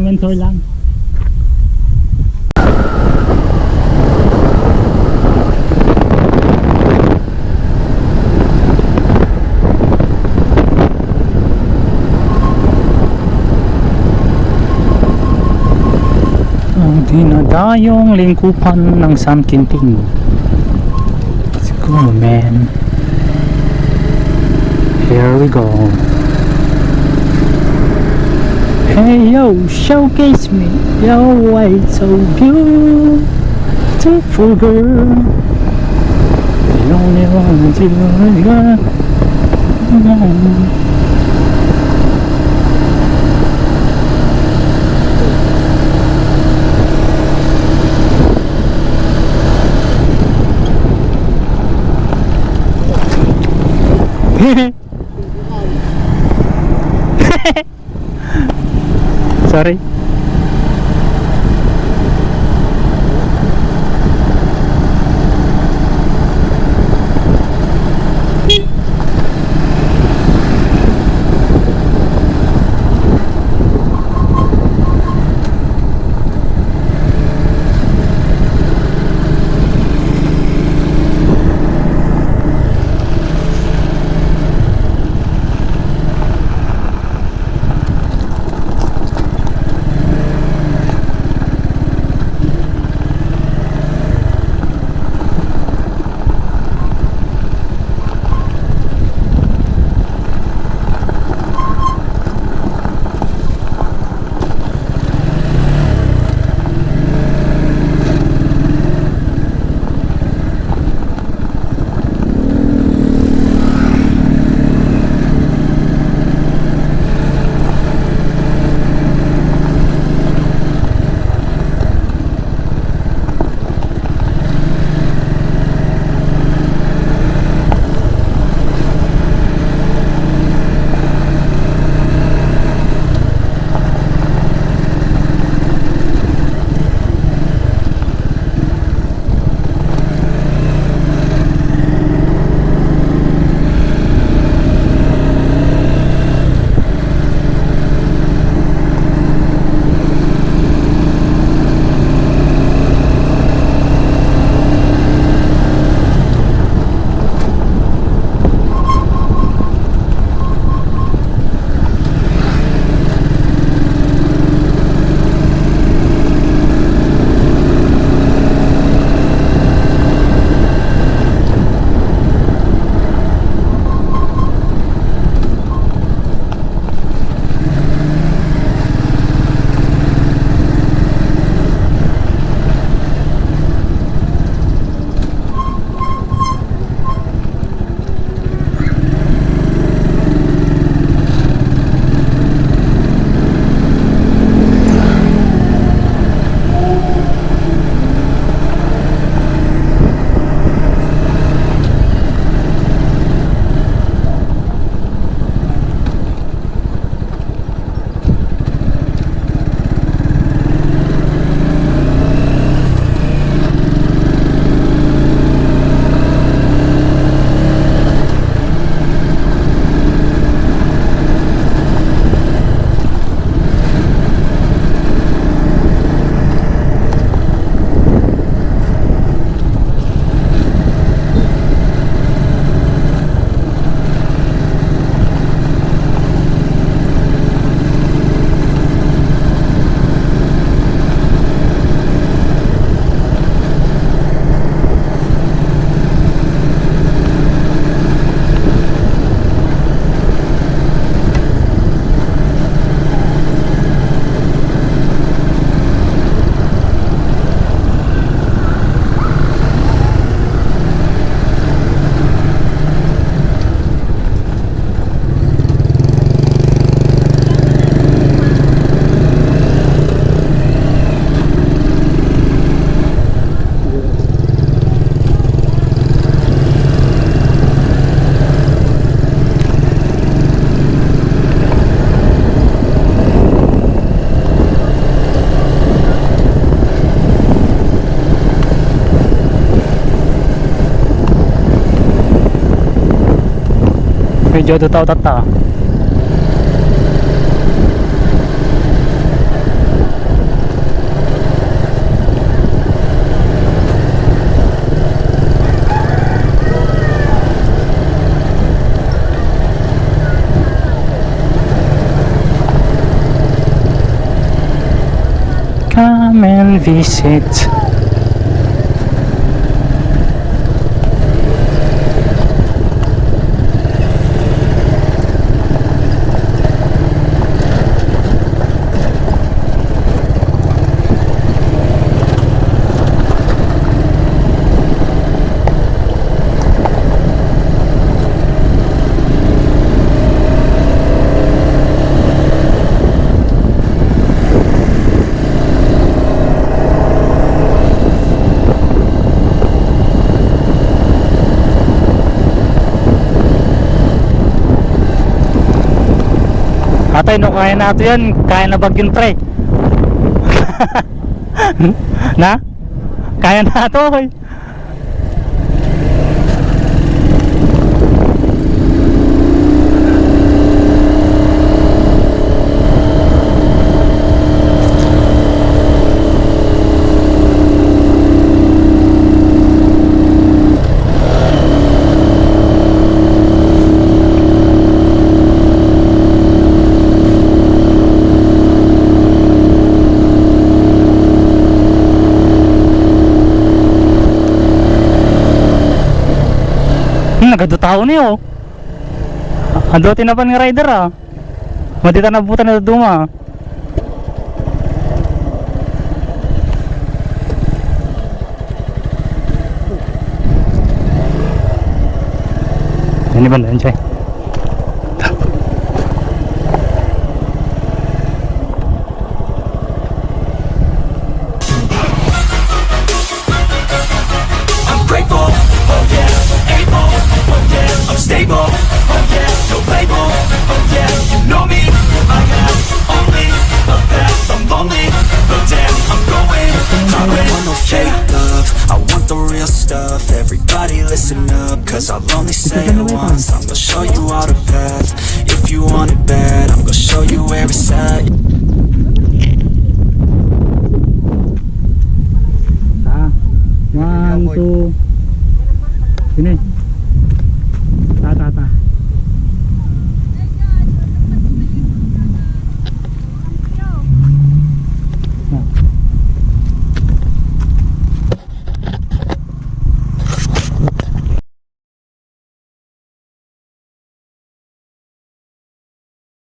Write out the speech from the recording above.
mentor lang. Ang dinadayong lingkupan ng San Quintin. Let's go, man. Here we go. Hey yo, showcase me your way, so beautiful girl. The only one to girl. Sorry. Medyo tataw-tata. come and visit. Atay, no, kaya na ito yan. Kaya na bagyon pre. Na? Kaya na ito eh. Nagado tao niyo. Ando tinapan nga rider ah. Madita na buta na duma. Ini bandan chay. Stable, oh yeah, no label, oh yeah, you know me, I have only a path, I'm lonely, but damn, I'm going, I don't want no fake love, I want the real stuff, everybody listen up, cause I'll only say it once, I'm gonna show you all the path, if you want it bad, I'm gonna show you where it's at. Ah, 1, 2, sini.